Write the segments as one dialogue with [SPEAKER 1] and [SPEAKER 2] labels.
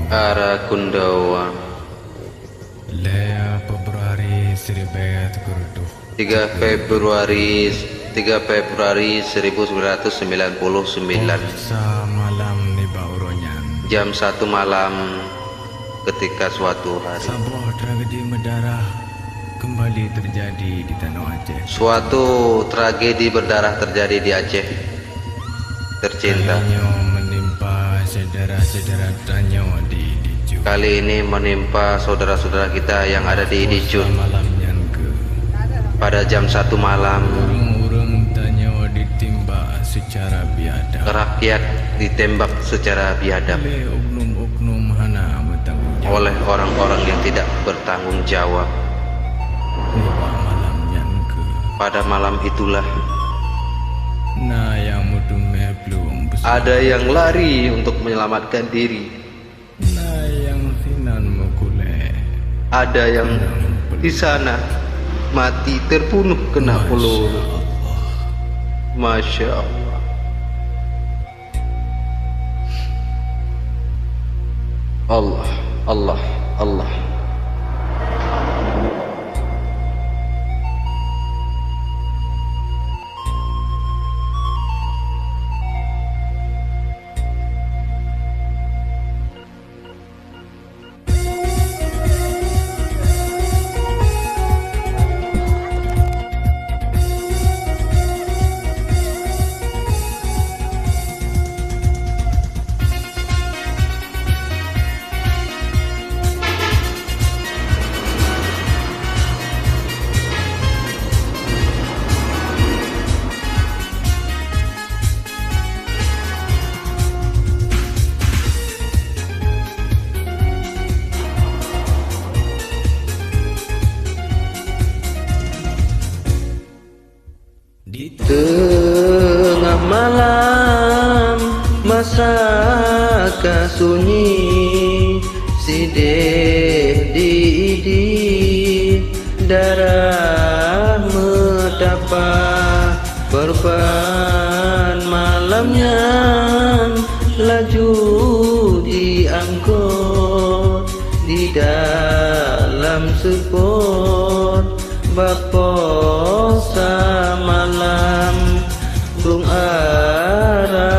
[SPEAKER 1] Arakundawa.
[SPEAKER 2] Lea Februari
[SPEAKER 1] 3 Februari 1999.
[SPEAKER 2] Malam ni bauronyan.
[SPEAKER 1] Jam 1 malam ketika suatu hari
[SPEAKER 2] Sebuah tragedi mendarah kembali terjadi di tanah Aceh.
[SPEAKER 1] Suatu tragedi berdarah terjadi di Aceh tercinta.
[SPEAKER 2] Kalinya menimpa saudara-saudara Tanyo di Idijun.
[SPEAKER 1] Kali ini menimpa saudara-saudara kita yang ada di Idijun.
[SPEAKER 2] Malamnya ke
[SPEAKER 1] Pada jam 1 malam,
[SPEAKER 2] urung Tanyo ditembak secara biadab.
[SPEAKER 1] rakyat ditembak secara biadab
[SPEAKER 2] Oleh oknum-oknum hana bertanggung jawab.
[SPEAKER 1] oleh orang-orang yang tidak bertanggung jawab.
[SPEAKER 2] Malamnya ke
[SPEAKER 1] Pada malam itulah
[SPEAKER 2] nah yang mudumeh belum
[SPEAKER 1] ada yang lari untuk menyelamatkan diri.
[SPEAKER 2] nah yang sinan mukule.
[SPEAKER 1] Ada yang di sana mati terbunuh kena peluru. Masya Allah. Allah, Allah, Allah. Tengah malam masa sunyi sideh diidi darah metapa korban malamnya laju diangkut di dalam sepot baposa malam Bung Arakundo.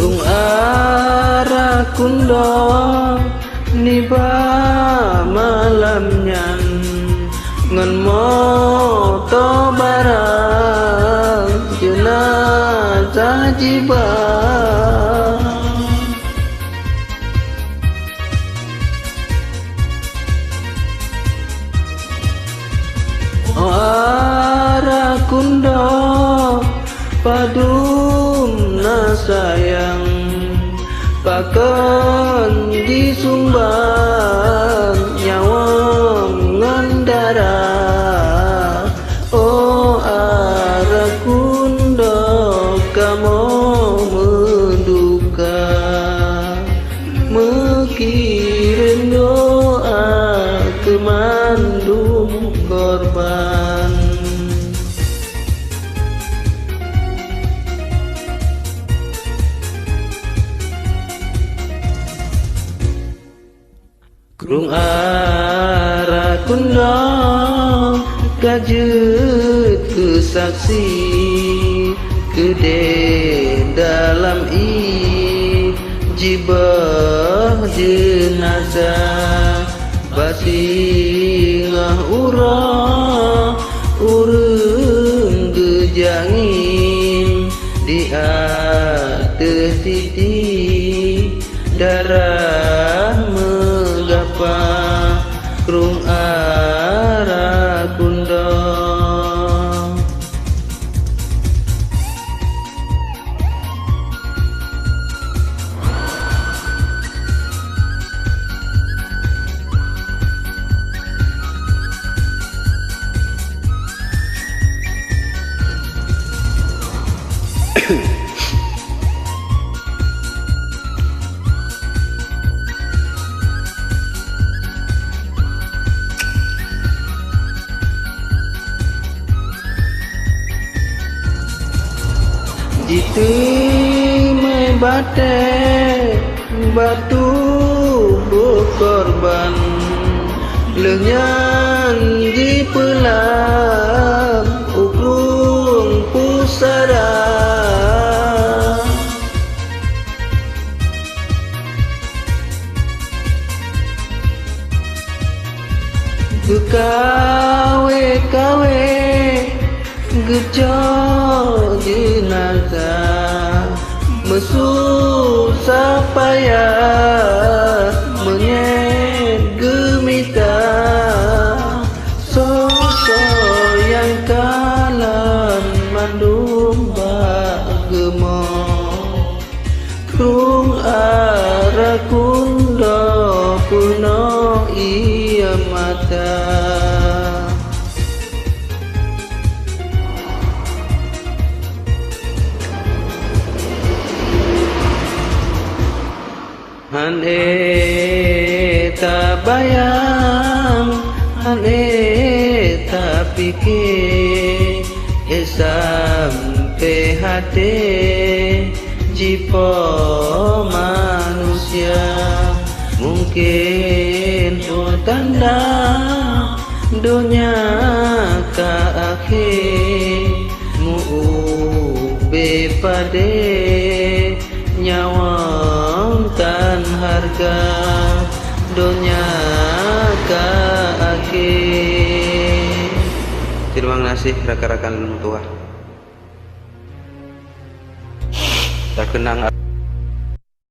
[SPEAKER 1] Bung Arakundo niba malamnya ngan moto barang jenazah jiba Arakundo padumna sayang paken disumbang nyawa ngandara. Oh Arakundo kamu menduka mengirim doa ke mandum korban. Bung Arakundo kajet ke saksi gede dalam jibah jenazah basingah urung gejangin di atas titik darah megapa krung Arakundo. Timai batek batu berkorban lenyan di pelam ukrung pusara kawe gejo jenazah mesusah payah menyet gemita sosok yang kalan mandum bak gemok krung arah kundo puno ia mata han tak bayang han tak fikir sampai hati jipo manusia mungkin tanda dunia ka akhir mu bepade nyawang tan harga dunia ka akhir. Terima kasih rekan-rekan tua. Tak kenang